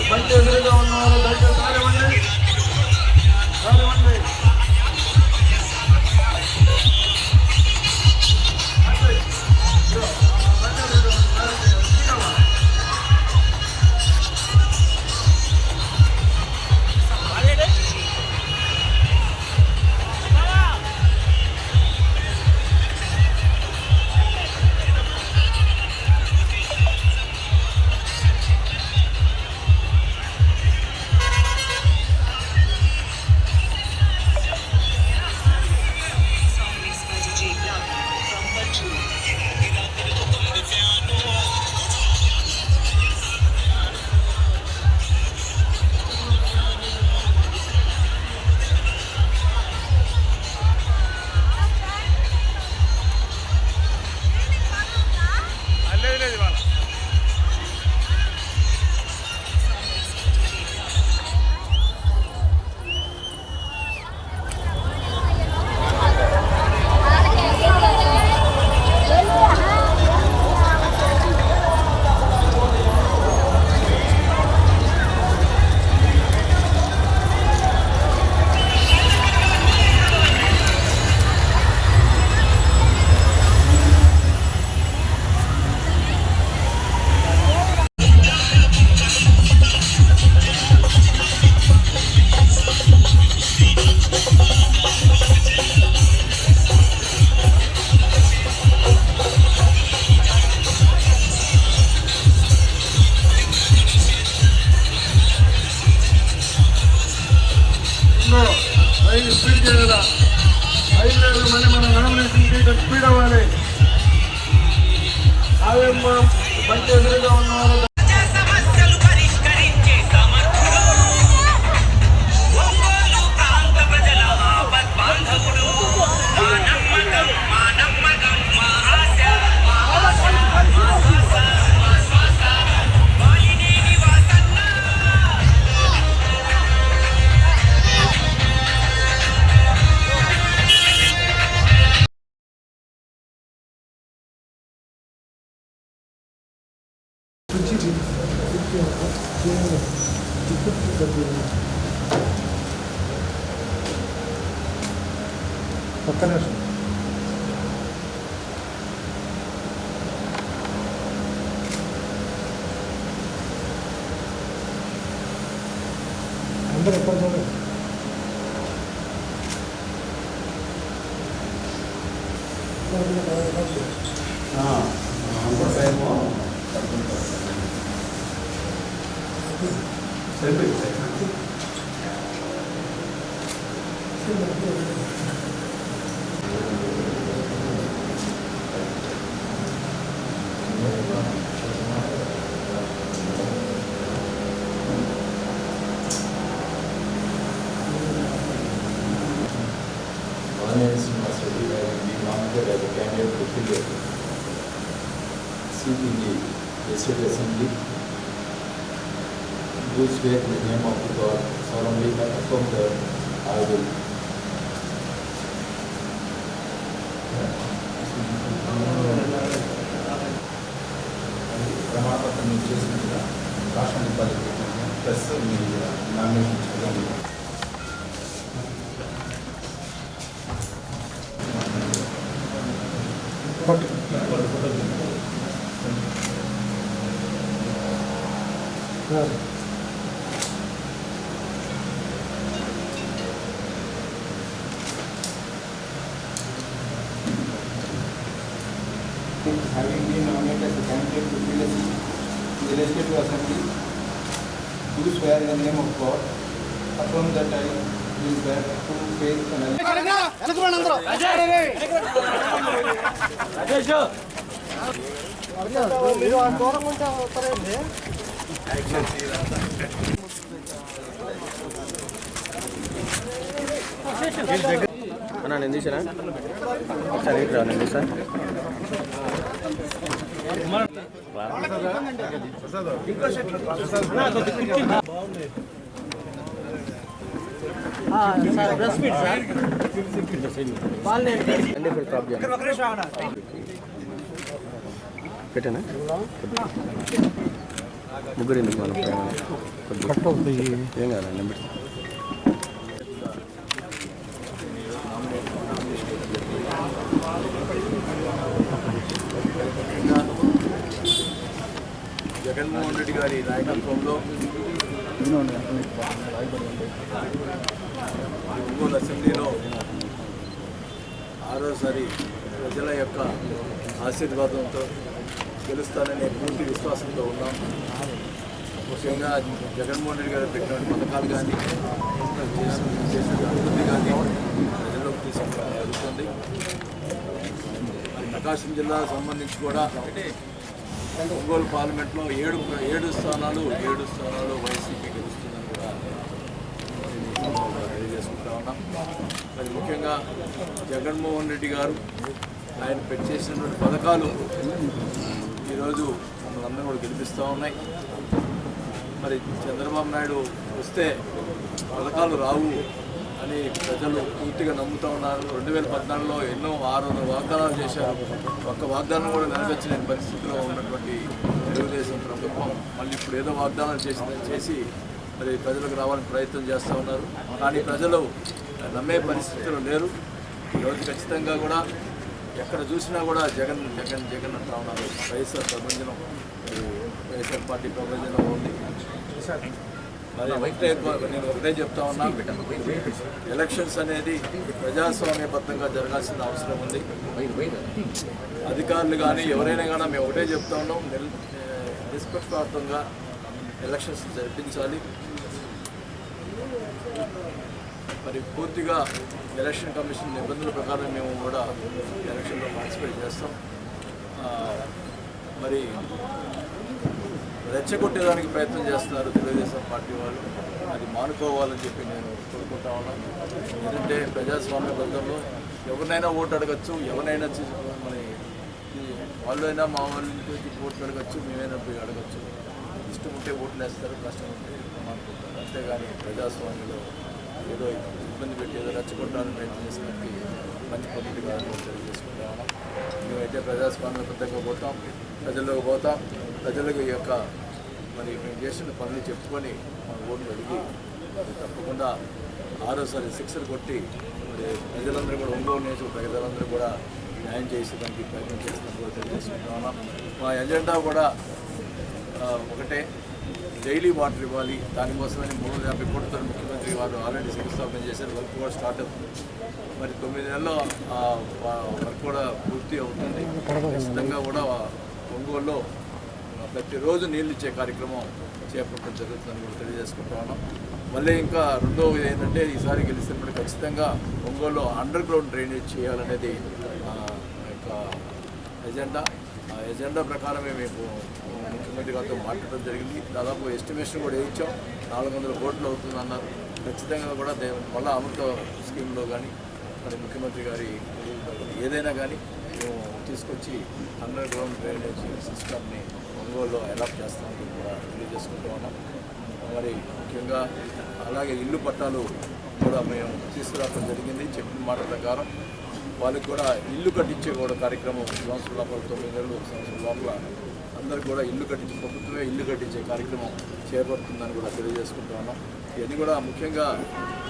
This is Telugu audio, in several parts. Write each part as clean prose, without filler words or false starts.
బండి ఎదురుగా ఉన్నవారు దయచేసి కానివ్వండి. స్పీడ్ చేయాలా? 5 లేదు మళ్ళీ మన నామినేషన్ స్పీడ్ అవ్వాలి. ఆవేమ్మ బండి ఎదురుగా ఉన్నవారు పక్కన అందరూ ఎక్కడ చూడండి. Seat in the State Assembly, do swear in the name of the God, solemnly affirm that I will ప్రమాణపత్రం చేసినట్టుగా రాష్ట్ర అధికారులు plus me nomination having been nominated as a candidate to fill a seat in the Legislative Assembly, do swear in the name of God, affirm that I will bear true faith and అన్నా నేను తీసారా ఒకసారి ఇట్లా నేను తీసా పెట్టానా ముగ్గురు ఎందుకు మనం ఏం కాదు నెంబర్ జగన్మోహన్ రెడ్డి గారి నాయకత్వంలో ఒంగోలు అసెంబ్లీలో ఆరోసారి ప్రజల యొక్క ఆశీర్వాదంతో గెలుస్తాననే పూర్తి విశ్వాసంతో ఉన్నాం. ముఖ్యంగా జగన్మోహన్ రెడ్డి గారు పెట్టిన పథకాలు కానీ చేసిన అభివృద్ధి కానీ ప్రజల్లోకి తీసుకురావడం జరుగుతుంది. మరి ప్రకాశం జిల్లాకు సంబంధించి కూడా ఒంగోలు పార్లమెంట్లో ఏడు స్థానాలు వైసీపీ గెలుస్తుందని కూడా తెలియజేసుకుంటా ఉన్నాం. మరి ముఖ్యంగా జగన్మోహన్ రెడ్డి గారు ఆయన పెట్టేసినటువంటి పథకాలు ఈరోజు మమ్మల్ని అందరూ కూడా గెలిపిస్తూ ఉన్నాయి. మరి చంద్రబాబు నాయుడు వస్తే పథకాలు రావు అని ప్రజలు పూర్తిగా నమ్ముతూ ఉన్నారు. 2014లో ఎన్నో 600 వాగ్దానాలు చేశారు. ఒక్క వాగ్దానం కూడా నెరవేర్చలేని పరిస్థితిలో ఉన్నటువంటి తెలుగుదేశం ప్రభుత్వం మళ్ళీ ఇప్పుడు ఏదో వాగ్దానాలు చేసి మరి ప్రజలకు రావాలని ప్రయత్నం చేస్తూ ఉన్నారు. కానీ ప్రజలు నమ్మే పరిస్థితులు లేరు. ఈరోజు ఖచ్చితంగా కూడా ఎక్కడ చూసినా కూడా జగన్ అంటూ ఉన్నారు. వైఎస్ఆర్ ప్రభంజనం, వైఎస్ఆర్ పార్టీ ప్రభంజనం ఉంది. మరి నేను ఒకటే చెప్తా ఉన్నా, ఎలక్షన్స్ అనేది ప్రజాస్వామ్యబద్ధంగా జరగాల్సిన అవసరం ఉంది. అధికారులు కానీ ఎవరైనా కానీ మేము ఒకటే చెప్తా ఉన్నాం, నిష్పక్షపాతంగా ఎలక్షన్స్ జరిపించాలి. మరి పూర్తిగా ఎలక్షన్ కమిషన్ నిబంధనల ప్రకారం మేము కూడా ఎలక్షన్లో పార్టిసిపేట్ చేస్తాం. మరి రెచ్చగొట్టేదానికి ప్రయత్నం చేస్తున్నారు తెలుగుదేశం పార్టీ వాళ్ళు. అది మానుకోవాలని చెప్పి నేను కోరుకుంటా ఉన్నాను. ఎందుకంటే ప్రజాస్వామ్యబద్ధంలో ఎవరినైనా ఓటు అడగచ్చు, ఎవరైనా మరి వాళ్ళైనా మా వాళ్ళ ఓట్లు అడగచ్చు, మేమైనా పోయి అడగచ్చు. ఇష్టం ఉంటే ఓట్లు వేస్తారు, కష్టం ఉంటే మానుకుంటారు. అంతేగాని ప్రజాస్వామ్యంలో ఏదో ఇబ్బంది పెట్టి ఏదో రెచ్చగొట్టాలని ప్రయత్నం చేసినట్టు మంచి పద్ధతిగా తెలియజేసుకుంటా ఉన్నాం. మేమైతే ప్రజాస్వామ్యబద్ధంగా పోతాం, ప్రజల్లోకి పోతాం. ప్రజలకు ఈ యొక్క మరి మేము చేసిన పనులు చెప్పుకొని మా ఓట్లు అడిగి తప్పకుండా ఆరోసారి శిక్షలు కొట్టి మరి ప్రజలందరూ కూడా ఒంగోలు నియోజక ప్రజలందరూ కూడా న్యాయం చేసేదానికి ప్రయత్నం చేస్తున్నట్టు కూడా తెలియజేసుకుంటా ఉన్నాం. మా ఎజెండా కూడా ఒకటే, డైలీ వాటర్ ఇవ్వాలి. దానికోసమని 350 కోట్లతో ముఖ్యమంత్రి వారు ఆల్రెడీ శంకుస్థాపన చేశారు. వర్క్ కూడా స్టార్ట్ అవుతుంది. మరి 9 నెలల్లో వర్క్ కూడా పూర్తి అవుతుంది. ఖచ్చితంగా కూడా ఒంగోలులో ప్రతిరోజు నీళ్ళు ఇచ్చే కార్యక్రమం చేపట్టడం జరుగుతుందని కూడా తెలియజేసుకుంటా ఉన్నాం. మళ్ళీ ఇంకా రెండవది ఏంటంటే, ఈసారి గెలిచినప్పుడు ఖచ్చితంగా ఒంగోలులో అండర్ గ్రౌండ్ డ్రైనేజ్ చేయాలనేది యొక్క ఎజెండా. ఆ ఎజెండా ప్రకారమే మేము ముఖ్యమంత్రి గారితో మాట్లాడడం జరిగింది. దాదాపు ఎస్టిమేషన్ కూడా వేయించాం. 400 కోట్లు అవుతుంది అన్నారు. ఖచ్చితంగా కూడా మళ్ళీ అమృత స్కీమ్లో కానీ మరి ముఖ్యమంత్రి గారి ఏదైనా కానీ మేము తీసుకొచ్చి అండర్ గ్రౌండ్ డ్రైనేజ్ సిస్టమ్ని ఒంగోలులో అడాప్ట్ చేస్తామని కూడా తెలియజేసుకుంటూ ఉన్నాం. మరి ముఖ్యంగా అలాగే ఇల్లు పట్టాలు కూడా మేము తీసుకురావడం జరిగింది. చెప్పిన మాట ప్రకారం వాళ్ళకి కూడా ఇల్లు కట్టించే కూడా కార్యక్రమం సంవత్సరం లోపల 9 నెలలు సంవత్సరం లోపల అందరికి కూడా ఇల్లు కట్టించే, ప్రభుత్వమే ఇల్లు కట్టించే కార్యక్రమం చేపడుతుందని కూడా తెలియజేసుకుంటూ ఉన్నాం. ఇవన్నీ కూడా ముఖ్యంగా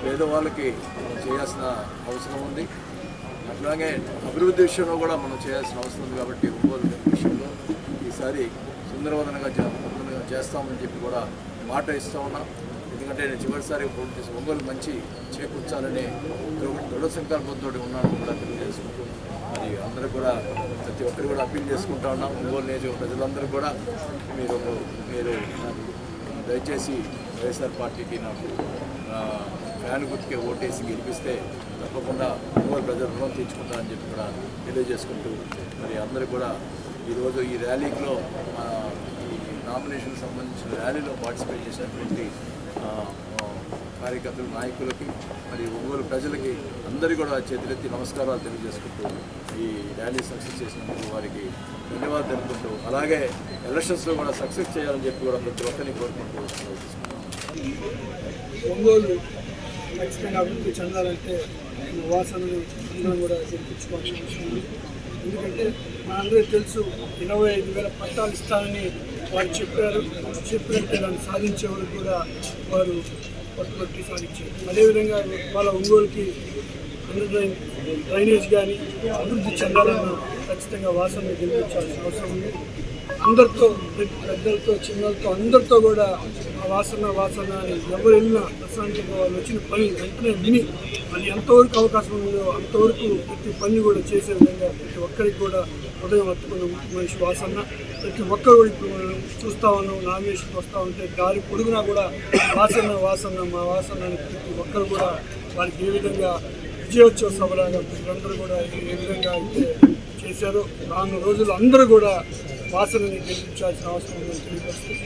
పేదవాళ్ళకి మనం చేయాల్సిన అవసరం ఉంది. అట్లాగే అభివృద్ధి విషయంలో కూడా మనం చేయాల్సిన అవసరం ఉంది. కాబట్టి ఒంగోలు విషయంలో ఈసారి సుందరవదనగా చేస్తామని చెప్పి కూడా మాట ఇస్తూ ఉన్నాం. ఎందుకంటే నేను చివరిసారి పోటీ చేసి ఒంగోలు మంచి చేకూర్చాలనే దృఢ సంకల్పంతో ఉన్నాను కూడా తెలియజేసుకుంటూ మరి అందరూ కూడా ప్రతి ఒక్కరు కూడా అప్పీల్ చేసుకుంటా ఉన్నాం. ఒంగోలు నియోజక ప్రజలందరూ కూడా మీరు దయచేసి వైఎస్ఆర్ పార్టీకి నాకు ఫ్యాన్ గుర్తుకే ఓటేసి గెలిపిస్తే తప్పకుండా ఒంగోలు ప్రజలు రుణం తీర్చుకుంటారని చెప్పి కూడా తెలియజేసుకుంటూ మరి అందరూ కూడా ఈరోజు ఈ ర్యాలీలో ఈ నామినేషన్ సంబంధించిన ర్యాలీలో పార్టిసిపేట్ చేసినటువంటి కార్యకర్తలు, నాయకులకి మరి ఒంగోలు ప్రజలకి అందరికీ కూడా చేతులెత్తి నమస్కారాలు తెలియజేసుకుంటూ ఈ ర్యాలీ సక్సెస్ చేసినందుకు వారికి ధన్యవాదాలు తెలుపుకుంటూ, అలాగే ఎలక్షన్స్లో కూడా సక్సెస్ చేయాలని చెప్పి కూడా ప్రతి ఒక్కరిని కోరుకుంటూ ఒంగోలు ఖచ్చితంగా అభివృద్ధి చెందాలంటే వాసనలు అందరం కూడా గెలిపించుకోవాల్సిన అవసరం ఉంది. ఎందుకంటే మనందరికీ తెలుసు 25,000 పట్టాలు ఇస్తానని వారు చెప్పినట్టు దాన్ని సాధించే వరకు కూడా వారు పట్టుబట్టి సాధించారు. అదేవిధంగా వాళ్ళ ఒంగోలుకి డ్రైనేజ్ కానీ అభివృద్ధి చెందాలన్నా ఖచ్చితంగా వాసనని గెలిపించాల్సిన అవసరం ఉంది. అందరితో, పెద్దలతో, చిన్నలతో అందరితో కూడా ఆ వాసన అని ఎవరు వెళ్ళినా ప్రశాంతంగా వాళ్ళు వచ్చిన పని వెంటనే విని అది ఎంతవరకు అవకాశం ఉందో అంతవరకు ప్రతి పని కూడా చేసే విధంగా ప్రతి ఒక్కరికి కూడా ఉదయం హత్తుకున్న మనిషి వాసన. ప్రతి ఒక్కరు కూడా ఇప్పుడు మనం చూస్తూ ఉన్నాం, నామినేషన్కి వస్తూ ఉంటే దారి పొడుగునా కూడా వాసన మా వాసన అని ప్రతి ఒక్కరు కూడా వారికి ఏ విధంగా విజయోత్సవ సభలాగా ప్రజలందరూ కూడా ఏ విధంగా అయితే చేశారో రానున్న రోజులు అందరూ కూడా వాసనని గెలిపించాల్సిన అవసరం ఉందని తెలియజేస్తుంది.